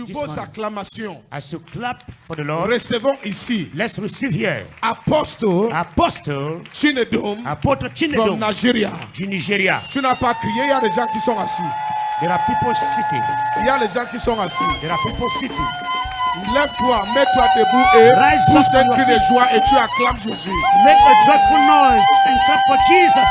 Sur vos acclamations. As you clap for the Lord, recevons ici. let's receive here. Apostle Chinedum, apôtre Chinedum from Nigeria. Du Nigeria. Tu n'as pas crié, il y a des gens qui sont assis. There are people sitting. Il y a des gens qui sont assis. There are people sitting. Lève-toi, mets-toi debout et pousse un cri de joie et tu acclames Jésus. Make a joyful noise and clap for Jesus.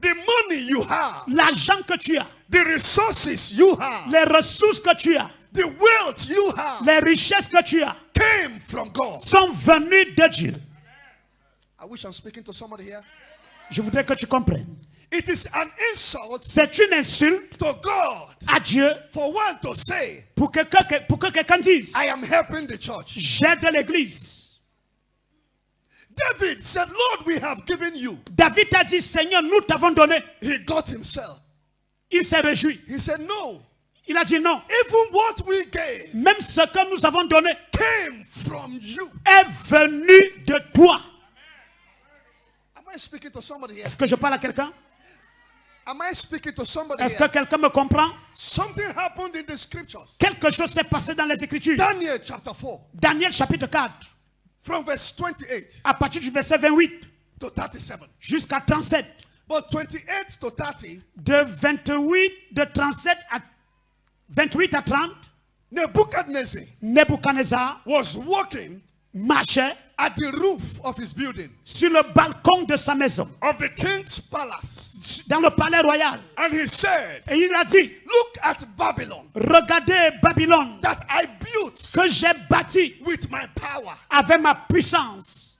The money you have, l'argent que tu as, the resources you have, les ressources que tu as, the wealth you have, les richesses que tu as, came from God. Sont venues de Dieu. I wish I'm speaking to somebody here. Je voudrais que tu comprennes. It is an insult. C'est une insulte to God à Dieu for one to say, pour que quelqu'un dise, I am helping the church. J'aide l'église. David said, Lord, we have given you. David a dit, Seigneur, nous t'avons donné. He got himself. Il s'est réjoui. He said, no. Il a dit non. Even what we gave, même ce que nous avons donné, came from you. Est venu de toi. Am I speaking to somebody here? Est-ce que je parle à quelqu'un? Am I speaking to somebody Est-ce que quelqu'un me comprend? Something happened in the scriptures. Quelque chose s'est passé dans les Écritures. Daniel chapter 4. Daniel chapitre 4. From verse 28. À partir du verset 28. To 37. Jusqu'à 37. But 28 to 30. De 37 à 28 à 30. Nebuchadnezzar was walking. Marchait at the roof of his building, sur le balcon de sa maison, of the king's palace, dans le palais royal. And he said, et il a dit, look at Babylon, regardez Babylone, that I built, que j'ai bâti, with my power, avec ma puissance.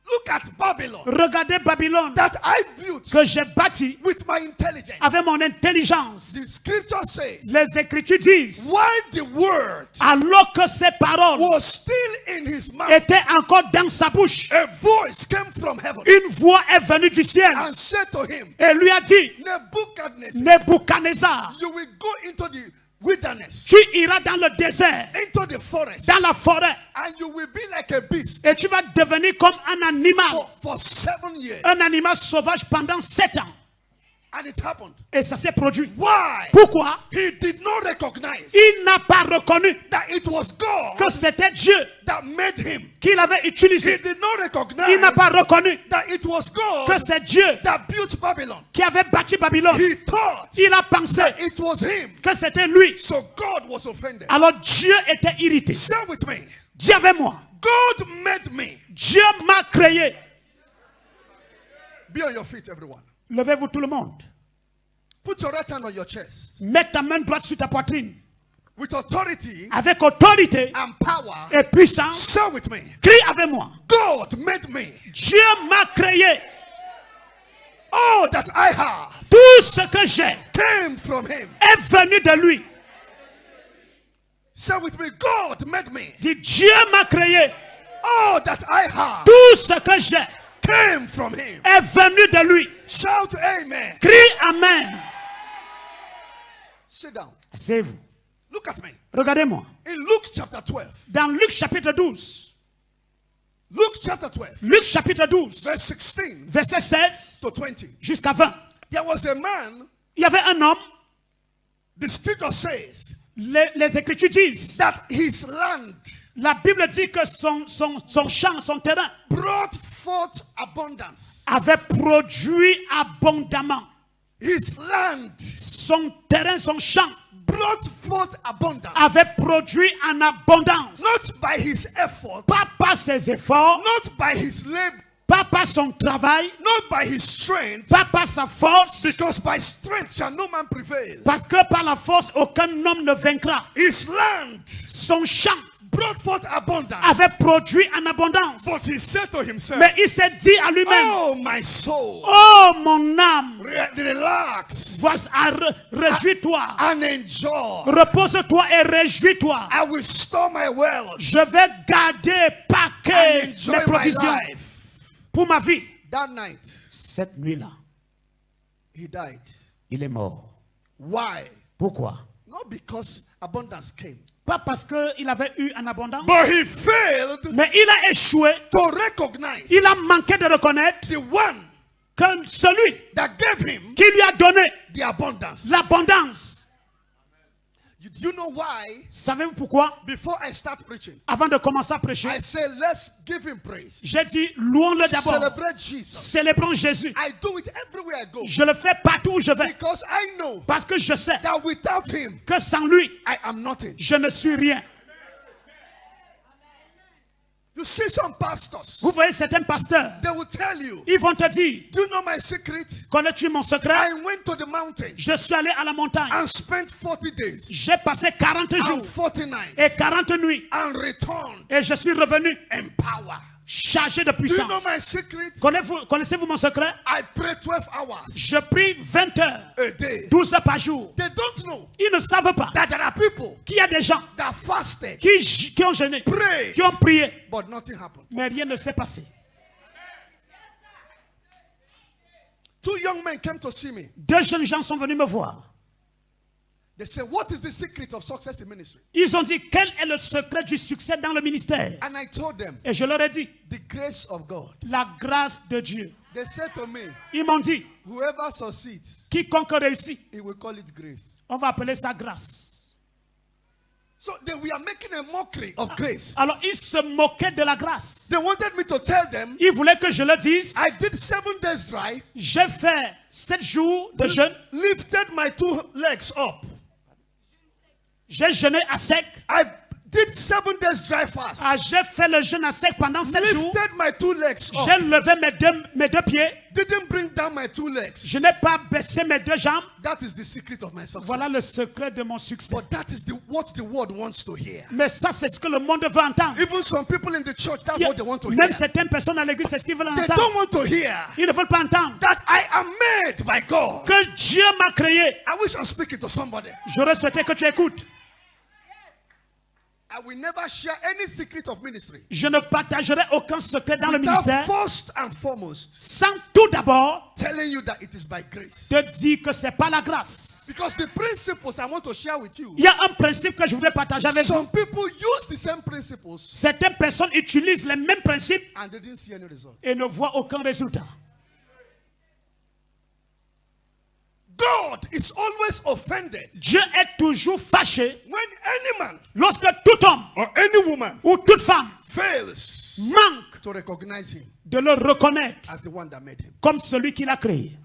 Look at Babylon, regardez Babylone, that I built, que j'ai bâti, with my intelligence. Avec mon intelligence. The scripture says, les Écritures disent, while the word, alors que ces paroles, was still in his mouth, étaient encore dans sa bouche, a voice came from heaven, une voix est venue du ciel, and said to him, et lui a dit, Nebuchadnezzar, you will go into the wilderness, tu iras dans le désert, into the forest, dans la forêt, and you will be like a beast, et tu vas devenir comme un animal, for 7 years, un animal sauvage pendant 7 ans. And it happened. Et ça s'est produit. Why? Pourquoi? He did not recognize, il n'a pas reconnu, that it was God, que c'était Dieu, that made him, qu'il avait utilisé. He did not recognize, il n'a pas reconnu, that it was God, que c'est Dieu, that built Babylon, qui avait bâti Babylone. He thought, il a pensé, that it was him, que c'était lui. So God was offended. Alors Dieu était irrité. Say with me. Dis avec moi. God made me. Dieu m'a créé. Be on your feet, everyone. Levez-vous tout le monde. Put your right hand on your chest. Mets ta main droite sur ta poitrine. With authority, avec autorité and power, et puissance. Say with me. Crie avec moi. God made me. Dieu m'a créé. All that I have, tout ce que j'ai, came from him, est venu de lui. Say with me. God made me. Dis, Dieu m'a créé. All that I have, tout ce que j'ai, came from him, est venu de lui. Shout amen. Crie amen. Sit down. Asseyez-vous. Look at me. Regardez-moi. In Luke chapter 12. Dans Luc chapitre 12. Luke chapter 12. Luc chapitre 12. Verse 16. Verset 16 to 20. Jusqu'à 20. There was a man. Il y avait un homme. The scripture says. Les Écritures disent. That his land. La Bible dit que son champ, son terrain, brought forth abundance. Avait produit abondamment. His land, son terrain, son champ, brought forth abundance. Avait produit en abondance. Not by his effort. Pas par ses efforts. Not by his labor. Pas par son travail. Not by his strength. Pas par sa force. Because by strength shall no man prevail. Parce que par la force aucun homme ne vaincra. His land, son champ, brought forth abundance. Avait produit en abondance. But he said to himself, mais il s'est dit à lui-même, oh my soul, oh mon âme, relax, réjouis-toi, and enjoy. Repose-toi et réjouis-toi. I will store my wealth. Je vais garder paquet mes provisions pour ma vie. That night, cette nuit-là, he died. Il est mort. Why? Pourquoi? Not because abundance came. Pas parce qu'il avait eu en abondance. But he failed, mais il a échoué. To recognize. Il a manqué de reconnaître. The one. que celui that gave him qui lui a donné the abundance. l'abondance. Do you know why? Savez-vous pourquoi? Before I start preaching, Avant de commencer à prêcher, I say let's give him praise. j'ai dit louons-le d'abord. Celebrate Jesus. Célébrons Jésus. I do it everywhere I go. Je le fais partout où je vais. Because I know Parce que je sais that without him, que sans lui, I am nothing. je ne suis rien. You see some pastors, Vous voyez certains pasteurs, they will tell you, ils vont te dire, do you know my secret? connais-tu mon secret? I went to the mountain Je suis allé à la montagne. and spent 40 days J'ai passé 40 and jours 40 nights et 40 nuits. and returned Et je suis revenu in power. chargé de Do you know puissance. my secret? Connaissez-vous mon secret? I pray 12 hours Je prie 20 heures, a day. 12 heures par jour. They don't know Ils ne savent pas that there are people qu'il y a des gens that fasted, qui ont jeûné, prayed, qui ont prié, but nothing happened. mais rien ne s'est passé. 2 young men came to see me. 2 jeunes gens sont venus me voir. They said, what is the secret of success in ministry? Ils ont dit, quel est le secret du succès dans le ministère? And I told them, Et je leur ai dit, the grace of God. la grâce de Dieu. They said to me, Ils m'ont dit, whoever succeeds, quiconque réussit, he will call it grace. on va appeler ça grâce. So we are making a mockery of grace. Alors ils se moquaient de la grâce. They wanted me to tell them, Ils voulaient que je leur dise, I did 7 days dry, j'ai fait 7 jours de jeûne, lifted my 2 legs up. j'ai jeûné à sec. I did 7 days dry fast. J'ai fait le jeûne à sec pendant 7 jours. Lifted my 2 legs up. J'ai levé mes deux pieds. Didn't bring down my 2 legs. Je n'ai pas baissé mes 2 jambes. That is the secret of my success. Voilà le secret de mon succès. But that is what the world wants to hear. Mais ça, c'est ce que le monde veut entendre. Even some people in the church, that's what they want to hear. Même certaines personnes à l'église, c'est ce qu'ils veulent They entendre. don't want to hear Ils ne veulent pas entendre that I am made by God. que Dieu m'a créé. I wish I'm speaking to somebody. J'aurais souhaité que tu écoutes. I will never share any secret of ministry Je ne partagerai aucun secret dans le without ministère first and foremost sans tout d'abord telling you that it is by grace. te dire que c'est pas la grâce. Because the principles I want to share with you, Il y a un principe que je voudrais partager avec vous. some people use the same principles Certaines personnes utilisent les mêmes principes and they didn't see any result. et ne voient aucun résultat. God is always offended Dieu est toujours fâché when any man lorsque tout homme or any woman ou toute femme fails manque to recognize him de le reconnaître as the one that made him. comme celui qui l'a créé.